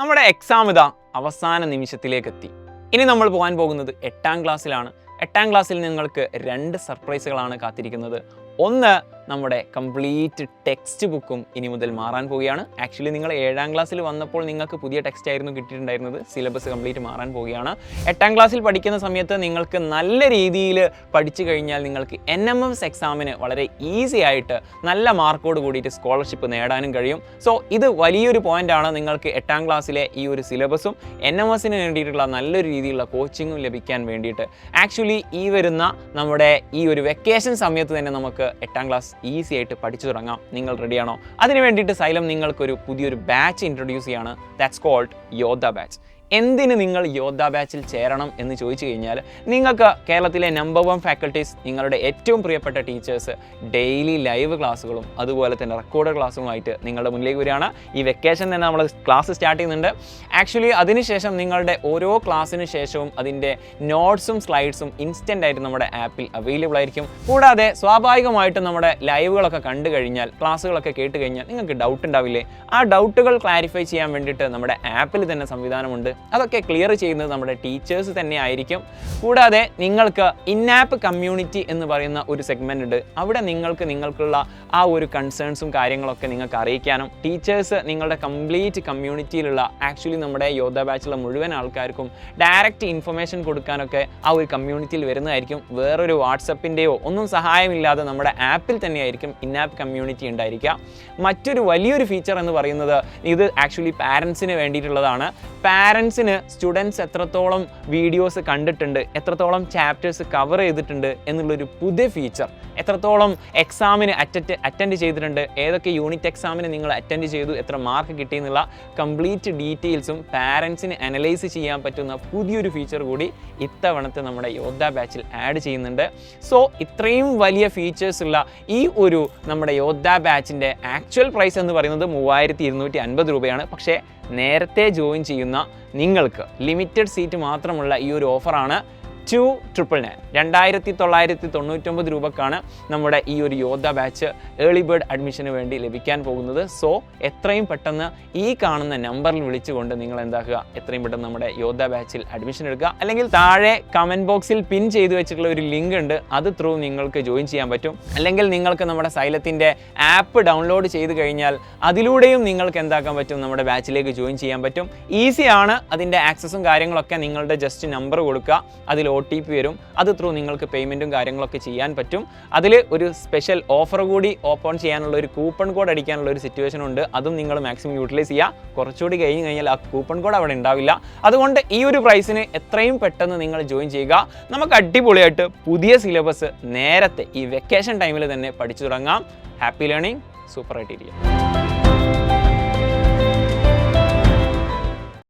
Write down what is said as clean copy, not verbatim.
നമ്മുടെ എക്സാം ഇതാ അവസാന നിമിഷത്തിലേക്ക് എത്തി. ഇനി നമ്മൾ പോകാൻ പോകുന്നത് 8ാം ക്ലാസ്സിലാണ്. 8ാം ക്ലാസ്സിൽ നിങ്ങൾക്ക് 2 സർപ്രൈസുകളാണ് കാത്തിരിക്കുന്നത്. ഒന്ന്, നമ്മുടെ കംപ്ലീറ്റ് ടെക്സ്റ്റ് ബുക്കും ഇനി മുതൽ മാറാൻ പോവുകയാണ്. ആക്ച്വലി നിങ്ങൾ 7ാം ക്ലാസ്സിൽ വന്നപ്പോൾ നിങ്ങൾക്ക് പുതിയ ടെക്സ്റ്റ് ആയിരുന്നു കിട്ടിയിട്ടുണ്ടായിരുന്നത്. സിലബസ് കംപ്ലീറ്റ് മാറാൻ പോവുകയാണ്. 8ാം ക്ലാസ്സിൽ പഠിക്കുന്ന സമയത്ത് നിങ്ങൾക്ക് നല്ല രീതിയിൽ പഠിച്ചു കഴിഞ്ഞാൽ നിങ്ങൾക്ക് NMS എക്സാമിന് വളരെ ഈസി ആയിട്ട് നല്ല മാർക്കോട് കൂടിയിട്ട് സ്കോളർഷിപ്പ് നേടാനും കഴിയും. സോ ഇത് വലിയൊരു പോയിൻ്റാണ്. നിങ്ങൾക്ക് 8ാം ക്ലാസ്സിലെ ഈ ഒരു സിലബസും NMSന് വേണ്ടിയിട്ടുള്ള നല്ലൊരു രീതിയിലുള്ള കോച്ചിങ്ങും ലഭിക്കാൻ വേണ്ടിയിട്ട് ആക്ച്വലി ഈ വരുന്ന നമ്മുടെ ഈ ഒരു വെക്കേഷൻ സമയത്ത് തന്നെ നമുക്ക് 8ാം ക്ലാസ് ഈസി ആയിട്ട് പഠിച്ചു തുടങ്ങാം. നിങ്ങൾ റെഡിയാണോ? അതിന് വേണ്ടിയിട്ട് സൈലം നിങ്ങൾക്കൊരു പുതിയൊരു ബാച്ച് ഇൻട്രൊഡ്യൂസ് ചെയ്യാണ്. That's called Yodha batch. എന്തിന് നിങ്ങൾ യോദ്ധ ബാച്ചിൽ ചേരണം എന്ന് ചോദിച്ചു കഴിഞ്ഞാൽ, നിങ്ങൾക്ക് കേരളത്തിലെ നമ്പർ 1 ഫാക്കൽറ്റീസ്, നിങ്ങളുടെ ഏറ്റവും പ്രിയപ്പെട്ട ടീച്ചേഴ്സ് ഡെയിലി ലൈവ് ക്ലാസ്സുകളും അതുപോലെ തന്നെ റെക്കോർഡ് ക്ലാസ്സുമായിട്ട് നിങ്ങളുടെ മുന്നിലേക്ക് വരികയാണ്. ഈ വെക്കേഷൻ തന്നെ നമ്മൾ ക്ലാസ് സ്റ്റാർട്ട് ചെയ്യുന്നുണ്ട്. ആക്ച്വലി അതിനുശേഷം നിങ്ങളുടെ ഓരോ ക്ലാസ്സിന് ശേഷവും അതിൻ്റെ നോട്ട്സും സ്ലൈഡ്സും ഇൻസ്റ്റൻ്റ് ആയിട്ട് നമ്മുടെ ആപ്പിൽ അവൈലബിൾ ആയിരിക്കും. കൂടാതെ സ്വാഭാവികമായിട്ടും നമ്മുടെ ലൈവുകളൊക്കെ കണ്ടു കഴിഞ്ഞാൽ, ക്ലാസ്സുകളൊക്കെ കേട്ട് കഴിഞ്ഞാൽ നിങ്ങൾക്ക് ഡൗട്ട് ഉണ്ടാവില്ലേ? ആ ഡൗട്ടുകൾ ക്ലാരിഫൈ ചെയ്യാൻ വേണ്ടിയിട്ട് നമ്മുടെ ആപ്പിൽ തന്നെ സംവിധാനമുണ്ട്. അതൊക്കെ ക്ലിയർ ചെയ്യുന്നത് നമ്മുടെ ടീച്ചേഴ്സ് തന്നെ ആയിരിക്കും. കൂടാതെ നിങ്ങൾക്ക് ഇൻ-ആപ്പ് കമ്മ്യൂണിറ്റി എന്ന് പറയുന്ന ഒരു സെഗ്മെൻ്റ് ഉണ്ട്. അവിടെ നിങ്ങൾക്കുള്ള ആ ഒരു കൺസേൺസും കാര്യങ്ങളൊക്കെ നിങ്ങൾക്ക് അറിയിക്കാനും, ടീച്ചേഴ്സ് നിങ്ങളുടെ കംപ്ലീറ്റ് കമ്മ്യൂണിറ്റിയിലുള്ള ആക്ച്വലി നമ്മുടെ യോദ്ധ ബാച്ചിലുള്ള മുഴുവൻ ആൾക്കാർക്കും ഡയറക്റ്റ് ഇൻഫർമേഷൻ കൊടുക്കാനൊക്കെ ആ ഒരു കമ്മ്യൂണിറ്റിയിൽ വരുന്നതായിരിക്കും. വേറൊരു വാട്സപ്പിൻ്റെയോ ഒന്നും സഹായമില്ലാതെ നമ്മുടെ ആപ്പിൽ തന്നെയായിരിക്കും ഇൻ-ആപ്പ് കമ്മ്യൂണിറ്റി ഉണ്ടായിരിക്കുക. മറ്റൊരു വലിയൊരു ഫീച്ചർ എന്ന് പറയുന്നത് ഇത് ആക്ച്വലി പാരൻസിന് വേണ്ടിയിട്ടുള്ളതാണ്. പാരൻസിന് സ്റ്റുഡൻസ് എത്രത്തോളം വീഡിയോസ് കണ്ടിട്ടുണ്ട്, എത്രത്തോളം ചാപ്റ്റേഴ്സ് കവർ ചെയ്തിട്ടുണ്ട് എന്നുള്ളൊരു പുതിയ ഫീച്ചർ, എത്രത്തോളം എക്സാമിന് അറ്റൻഡ് ചെയ്തിട്ടുണ്ട്, ഏതൊക്കെ യൂണിറ്റ് എക്സാമിന് നിങ്ങൾ അറ്റൻഡ് ചെയ്തു, എത്ര മാർക്ക് കിട്ടി എന്നുള്ള കംപ്ലീറ്റ് ഡീറ്റെയിൽസും പാരൻസിന് അനലൈസ് ചെയ്യാൻ പറ്റുന്ന പുതിയൊരു ഫീച്ചർ കൂടി ഇത്തവണത്തെ നമ്മുടെ യോദ്ധ ബാച്ചിൽ ആഡ് ചെയ്യുന്നുണ്ട്. സോ ഇത്രയും വലിയ ഫീച്ചേഴ്സ് ഉള്ള ഈ ഒരു നമ്മുടെ യോദ്ധ ബാച്ചിൻ്റെ ആക്ച്വൽ പ്രൈസ് എന്ന് പറയുന്നത് 3250 രൂപയാണ്. പക്ഷേ നേരത്തെ ജോയിൻ ചെയ്യുന്ന നിങ്ങൾക്ക് ലിമിറ്റഡ് സീറ്റ് മാത്രമുള്ള ഈ ഒരു ഓഫറാണ് 2999 2999 രൂപക്കാണ് നമ്മുടെ ഈ ഒരു യോദ്ധ ബാച്ച് ഏർലി ബേർഡ് അഡ്മിഷന് വേണ്ടി ലഭിക്കാൻ പോകുന്നത്. സോ എത്രയും പെട്ടെന്ന് ഈ കാണുന്ന നമ്പറിൽ വിളിച്ചുകൊണ്ട് നിങ്ങൾ എന്താക്കുക, എത്രയും പെട്ടെന്ന് നമ്മുടെ യോദ്ധ ബാച്ചിൽ അഡ്മിഷൻ എടുക്കുക. അല്ലെങ്കിൽ താഴെ കമൻറ്റ് ബോക്സിൽ പിൻ ചെയ്ത് വെച്ചിട്ടുള്ള ഒരു ലിങ്ക് ഉണ്ട്, അത് ത്രൂ നിങ്ങൾക്ക് ജോയിൻ ചെയ്യാൻ പറ്റും. അല്ലെങ്കിൽ നിങ്ങൾക്ക് നമ്മുടെ സൈലത്തിൻ്റെ ആപ്പ് ഡൗൺലോഡ് ചെയ്ത് കഴിഞ്ഞാൽ അതിലൂടെയും നിങ്ങൾക്ക് എന്താക്കാൻ പറ്റും, നമ്മുടെ ബാച്ചിലേക്ക് ജോയിൻ ചെയ്യാൻ പറ്റും. ഈസിയാണ്. അതിൻ്റെ ആക്സസും കാര്യങ്ങളൊക്കെ നിങ്ങളുടെ ജസ്റ്റ് നമ്പർ കൊടുക്കുക, അതിൽ OTP വരും. അത് ത്രൂ നിങ്ങൾക്ക് പേയ്മെൻറ്റും കാര്യങ്ങളൊക്കെ ചെയ്യാൻ പറ്റും. അതിൽ ഒരു സ്പെഷ്യൽ ഓഫർ കൂടി ഓപ്പൺ ചെയ്യാനുള്ള ഒരു കൂപ്പൺ കോഡ് അടിക്കാനുള്ള ഒരു സിറ്റുവേഷൻ ഉണ്ട്. അതും നിങ്ങൾ മാക്സിമം യൂട്ടിലൈസ് ചെയ്യുക. കുറച്ചുകൂടി കഴിഞ്ഞാൽ ആ കൂപ്പൺ കോഡ് അവിടെ ഉണ്ടാവില്ല. അതുകൊണ്ട് ഈ ഒരു പ്രൈസിന് എത്രയും പെട്ടെന്ന് നിങ്ങൾ ജോയിൻ ചെയ്യുക. നമുക്ക് അടിപൊളിയായിട്ട് പുതിയ സിലബസ് നേരത്തെ ഈ വെക്കേഷൻ ടൈമിൽ തന്നെ പഠിച്ചു തുടങ്ങാം. Happy learning, സൂപ്പറായിട്ടിരിക്കുക.